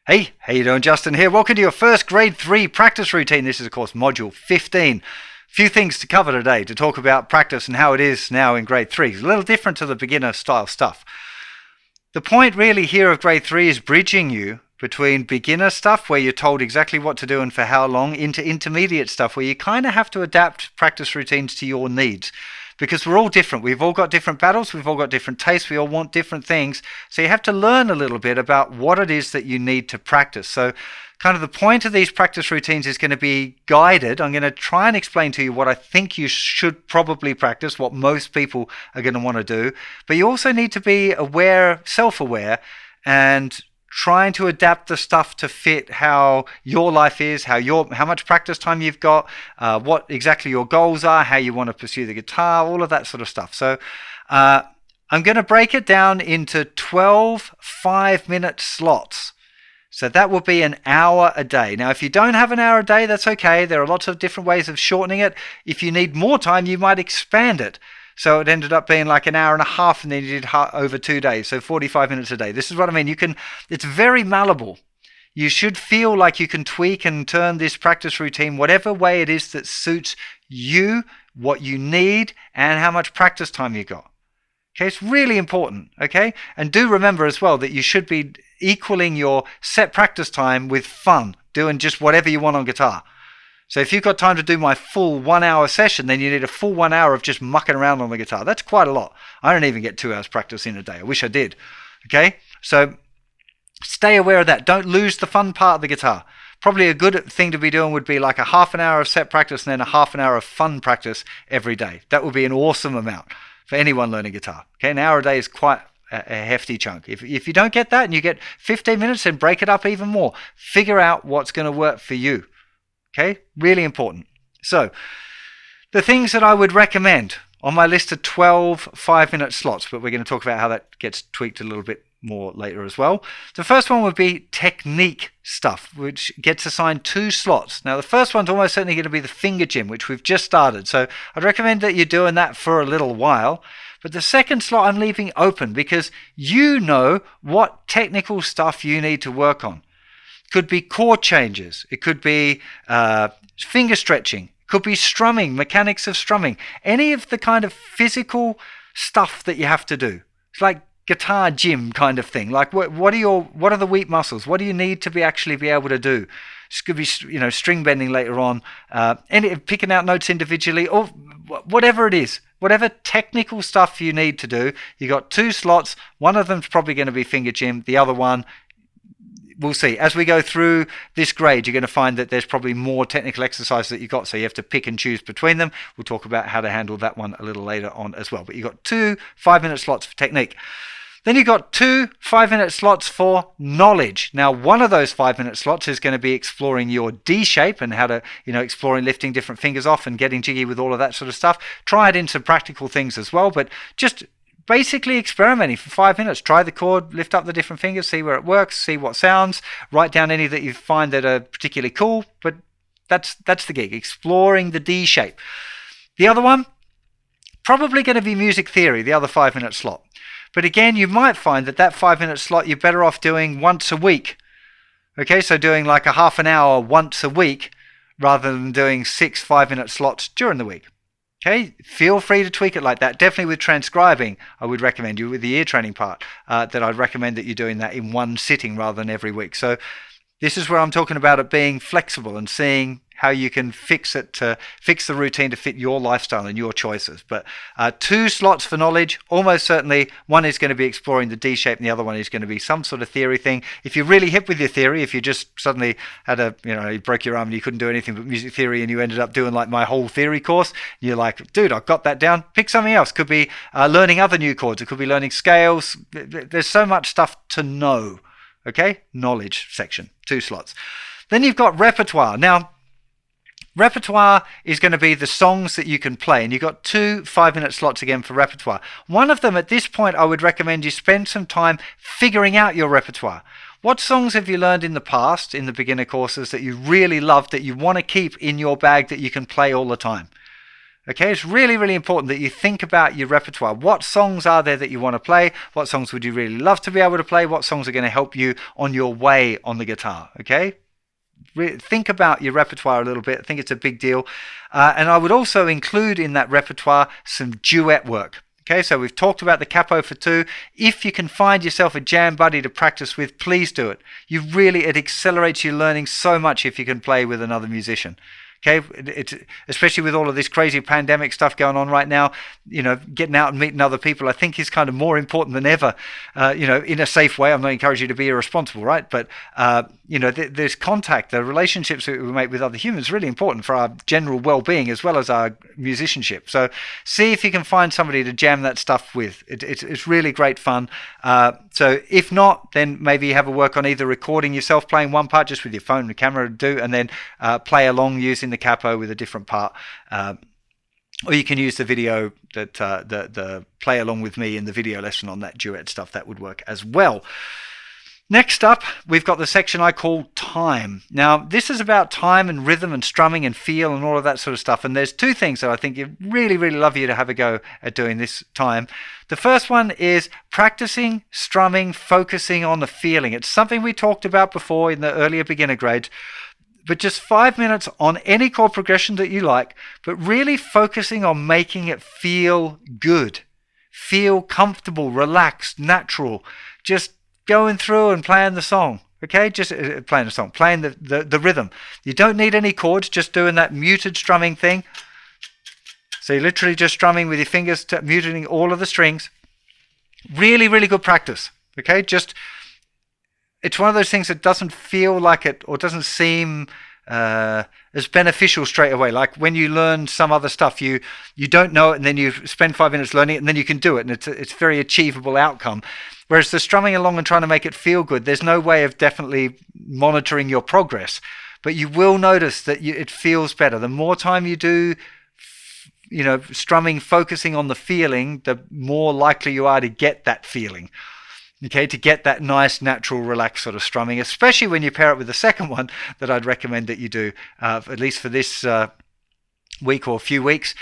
Hey, how you doing? Justin here. Welcome to your first grade 3 practice routine. This is, of course, module 15. Few things to cover today to talk about practice and how it is now in grade 3. It's a little different to the beginner style stuff. The point really here of grade 3 is bridging you between beginner stuff where you're told exactly what to do and for how long into intermediate stuff where you kind of have to adapt practice routines to your needs. Because we're all different. We've all got different battles. We've all got different tastes. We all want different things. So you have to learn a little bit about what it is that you need to practice. So kind of the point of these practice routines is going to be guided. I'm going to try and explain to you what I think you should probably practice, what most people are going to want to do. But you also need to be aware, self-aware, and trying to adapt the stuff to fit how your life is, how much practice time you've got, what exactly your goals are, how you want to pursue the guitar, all of that sort of stuff. So I'm going to break it down into 12 5-minute slots. So that will be an hour a day. Now, if you don't have an hour a day, that's okay. There are lots of different ways of shortening it. If you need more time, you might expand it. So it ended up being like an hour and a half, and then you did over 2 days, so 45 minutes a day. This is what I mean. It's very malleable. You should feel like you can tweak and turn this practice routine whatever way it is that suits you, what you need, and how much practice time you got. Okay, it's really important, okay? And do remember as well that you should be equaling your set practice time with fun, doing just whatever you want on guitar. So if you've got time to do my full 1 hour session, then you need a full 1 hour of just mucking around on the guitar. That's quite a lot. I don't even get 2 hours practice in a day. I wish I did. Okay? So stay aware of that. Don't lose the fun part of the guitar. Probably a good thing to be doing would be like a half an hour of set practice and then a half an hour of fun practice every day. That would be an awesome amount for anyone learning guitar. Okay? An hour a day is quite a hefty chunk. If you don't get that and you get 15 minutes, then break it up even more. Figure out what's going to work for you. Okay, really important. So, the things that I would recommend on my list of 12 5-minute slots, but we're going to talk about how that gets tweaked a little bit more later as well. The first one would be technique stuff, which gets assigned 2 slots. Now, the first one's almost certainly going to be the finger gym, which we've just started. So, I'd recommend that you're doing that for a little while. But the second slot I'm leaving open because you know what technical stuff you need to work on. Could be chord changes. It could be finger stretching. It could be strumming, mechanics of strumming. Any of the kind of physical stuff that you have to do. It's like guitar gym kind of thing. Like what are the weak muscles? What do you need to actually be able to do? This could be string bending later on. Picking out notes individually or whatever it is. Whatever technical stuff you need to do. You got 2 slots. One of them's probably going to be finger gym. The other one, we'll see. As we go through this grade, you're going to find that there's probably more technical exercises that you've got, so you have to pick and choose between them. We'll talk about how to handle that one a little later on as well. But you've got 2 5-minute slots for technique. Then you've got 2 5-minute slots for knowledge. Now, one of those 5-minute slots is going to be exploring your D shape and how to, exploring lifting different fingers off and getting jiggy with all of that sort of stuff. Try it in some practical things as well, but just basically experimenting for 5 minutes. Try the chord, lift up the different fingers, see where it works, see what sounds, write down any that you find that are particularly cool, but that's the gig, exploring the D shape. The other one, probably going to be music theory, the other 5-minute slot. But again, you might find that 5-minute slot you're better off doing once a week. Okay, so doing like a half an hour once a week rather than doing 6 5-minute slots during the week. Okay, feel free to tweak it like that. Definitely with transcribing, I would recommend you with the ear training part, that I'd recommend that you're doing that in one sitting rather than every week. So this is where I'm talking about it being flexible and seeing how you can fix the routine to fit your lifestyle and your choices. But 2 slots for knowledge, almost certainly one is going to be exploring the D shape and the other one is going to be some sort of theory thing. If you're really hip with your theory, if you just suddenly had you broke your arm and you couldn't do anything but music theory and you ended up doing like my whole theory course, you're like, dude, I've got that down. Pick something else. Could be learning other new chords. It could be learning scales. There's so much stuff to know. Okay, knowledge section, 2 slots. Then you've got repertoire. Now, repertoire is going to be the songs that you can play, and you've got 2 5-minute slots again for repertoire. One of them, at this point, I would recommend you spend some time figuring out your repertoire. What songs have you learned in the past, in the beginner courses, that you really love, that you want to keep in your bag that you can play all the time? Okay, it's really, really important that you think about your repertoire. What songs are there that you want to play? What songs would you really love to be able to play? What songs are going to help you on your way on the guitar? Okay, think about your repertoire a little bit. I think it's a big deal. And I would also include in that repertoire some duet work. Okay, so we've talked about the capo for two. If you can find yourself a jam buddy to practice with, please do it. It accelerates your learning so much if you can play with another musician. Okay, it's especially with all of this crazy pandemic stuff going on right now. Getting out and meeting other people, I think, is kind of more important than ever. In a safe way. I'm not encouraging you to be irresponsible, right? But there's contact, the relationships that we make with other humans, is really important for our general well-being as well as our musicianship. So see if you can find somebody to jam that stuff with. It's really great fun. So if not, then maybe have a work on either recording yourself playing one part just with your phone and camera to do, and then play along using the capo with a different part. Or you can use the video that the play along with me in the video lesson on that duet stuff. That would work as well. Next up, we've got the section I call time. Now, this is about time and rhythm and strumming and feel and all of that sort of stuff. And there's two things that I think you'd really, really love you to have a go at doing this time. The first one is practicing strumming, focusing on the feeling. It's something we talked about before in the earlier beginner grades. But just 5 minutes on any chord progression that you like, but really focusing on making it feel good, feel comfortable, relaxed, natural, just going through and playing the song. Okay, just playing the song, playing the rhythm. You don't need any chords, just doing that muted strumming thing. So you're literally just strumming with your fingers, muting all of the strings. Really, really good practice. Okay, it's one of those things that doesn't feel like it, or doesn't seem as beneficial straight away. Like when you learn some other stuff, you don't know it, and then you spend 5 minutes learning it, and then you can do it, and it's a very achievable outcome. Whereas the strumming along and trying to make it feel good, there's no way of definitely monitoring your progress. But you will notice that it feels better. The more time you do, strumming, focusing on the feeling, the more likely you are to get that feeling. Okay, to get that nice, natural, relaxed sort of strumming, especially when you pair it with the second one that I'd recommend that you do, at least for this week or a few weeks,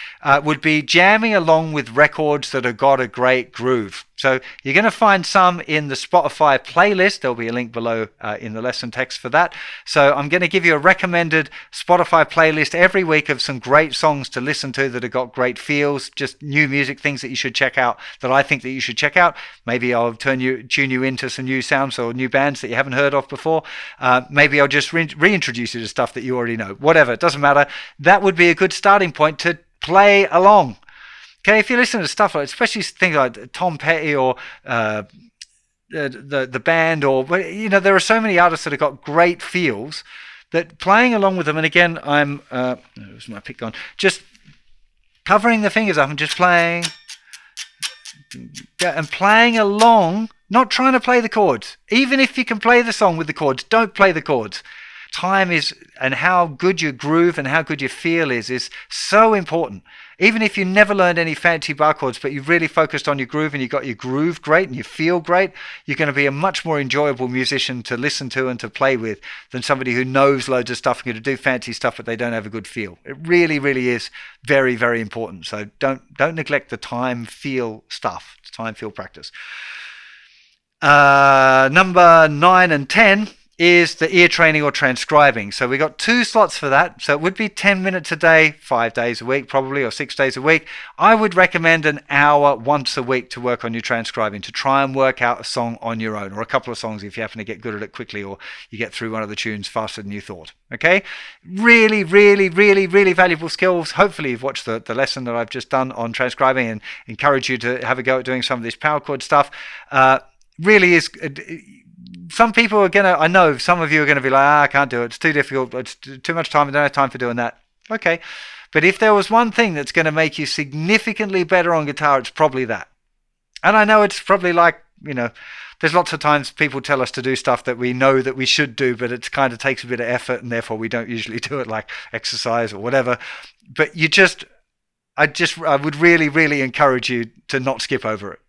would be jamming along with records that have got a great groove. So you're going to find some in the Spotify playlist. There'll be a link below in the lesson text for that. So I'm going to give you a recommended Spotify playlist every week of some great songs to listen to that have got great feels, just new music, things that you should check out, that I think that you should check out. Maybe I'll tune you into some new sounds or new bands that you haven't heard of before. Maybe I'll just reintroduce you to stuff that you already know. Whatever, it doesn't matter. That would be a good starting point to play along. Okay, if you listen to stuff like, especially things like Tom Petty or the band, or there are so many artists that have got great feels that playing along with them. And again, where's my pick gone? Just covering the fingers up and just playing and playing along, not trying to play the chords. Even if you can play the song with the chords, don't play the chords. Time is, and how good your groove and how good your feel is so important. Even if you never learned any fancy bar chords, but you've really focused on your groove and you got your groove great and you feel great, you're going to be a much more enjoyable musician to listen to and to play with than somebody who knows loads of stuff and going to do fancy stuff, but they don't have a good feel. It really, really is very, very important. So don't neglect the time feel stuff, time feel practice. Number 9 and 10 is the ear training or transcribing. So we got 2 slots for that. So it would be 10 minutes a day, 5 days a week probably, or 6 days a week. I would recommend an hour once a week to work on your transcribing, to try and work out a song on your own, or a couple of songs if you happen to get good at it quickly, or you get through one of the tunes faster than you thought. Okay? Really, really, really, really valuable skills. Hopefully you've watched the lesson that I've just done on transcribing, and encourage you to have a go at doing some of this power chord stuff. Really is... Some people are I know some of you are going to be like, I can't do it. It's too difficult. It's too much time. I don't have time for doing that. Okay. But if there was one thing that's going to make you significantly better on guitar, it's probably that. And I know it's probably like, there's lots of times people tell us to do stuff that we know that we should do, but it kind of takes a bit of effort, and therefore we don't usually do it, like exercise or whatever. But I would really, really encourage you to not skip over it.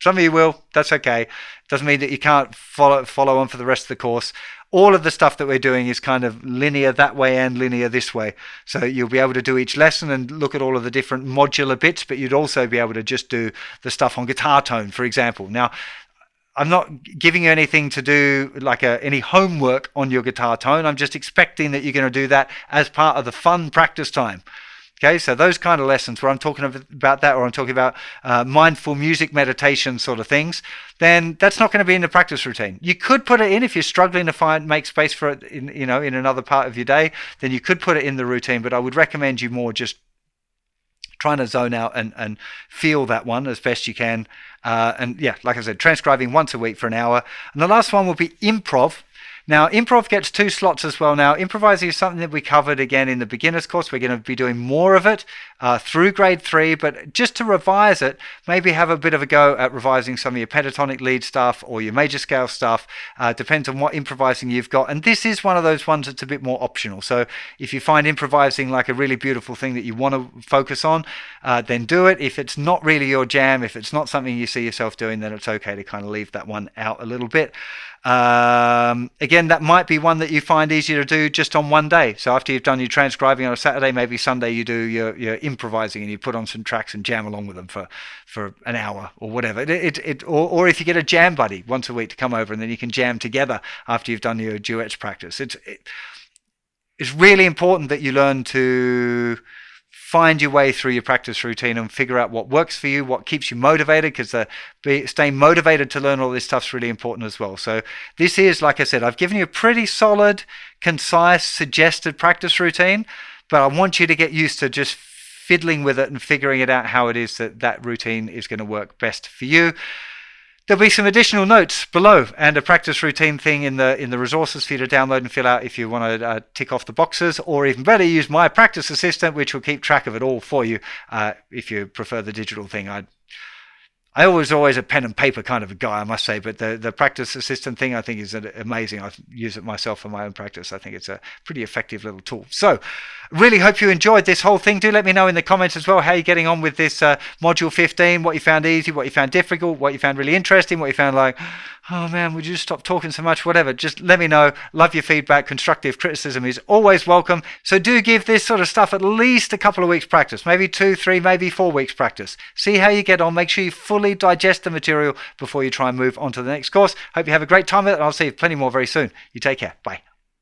Some of you will. That's okay. Doesn't mean that you can't follow on for the rest of the course. All of the stuff that we're doing is kind of linear that way and linear this way. So you'll be able to do each lesson and look at all of the different modular bits, but you'd also be able to just do the stuff on guitar tone, for example. Now, I'm not giving you anything to do, like any homework on your guitar tone. I'm just expecting that you're going to do that as part of the fun practice time. Okay, so those kind of lessons where I'm talking about that, or I'm talking about mindful music meditation sort of things, then that's not going to be in the practice routine. You could put it in if you're struggling to make space for it in another part of your day, then you could put it in the routine, but I would recommend you more just trying to zone out and feel that one as best you can. And yeah, like I said, transcribing once a week for an hour. And the last one will be improv. Now, improv gets 2 slots as well. Now, improvising is something that we covered again in the beginner's course. We're going to be doing more of it through grade 3, but just to revise it, maybe have a bit of a go at revising some of your pentatonic lead stuff or your major scale stuff. Depends on what improvising you've got. And this is one of those ones that's a bit more optional. So if you find improvising like a really beautiful thing that you want to focus on, then do it. If it's not really your jam, if it's not something you see yourself doing, then it's okay to kind of leave that one out a little bit. Again, that might be one that you find easier to do just on one day. So after you've done your transcribing on a Saturday, maybe Sunday you do your improvising and you put on some tracks and jam along with them for an hour or whatever. Or if you get a jam buddy once a week to come over and then you can jam together after you've done your duets practice. It's really important that you learn to find your way through your practice routine and figure out what works for you, what keeps you motivated, because staying motivated to learn all this stuff is really important as well. So this is, like I said, I've given you a pretty solid, concise, suggested practice routine, but I want you to get used to just fiddling with it and figuring it out how it is that routine is going to work best for you. There'll be some additional notes below and a practice routine thing in the resources for you to download and fill out if you want to tick off the boxes, or even better, use my practice assistant, which will keep track of it all for you if you prefer the digital thing. I was always a pen and paper kind of a guy, I must say, but the practice assistant thing I think is amazing. I use it myself for my own practice. I think it's a pretty effective little tool. So really hope you enjoyed this whole thing. Do let me know in the comments as well how you're getting on with this module 15, what you found easy, what you found difficult, what you found really interesting, what you found like, oh man, would you just stop talking so much, whatever. Just let me know. Love your feedback. Constructive criticism is always welcome. So do give this sort of stuff at least a couple of weeks practice, maybe 2, 3, maybe 4 weeks practice. See how you get on. Make sure you fully digest the material before you try and move on to the next course. Hope you have a great time with it, and I'll see you plenty more very soon. You take care. Bye.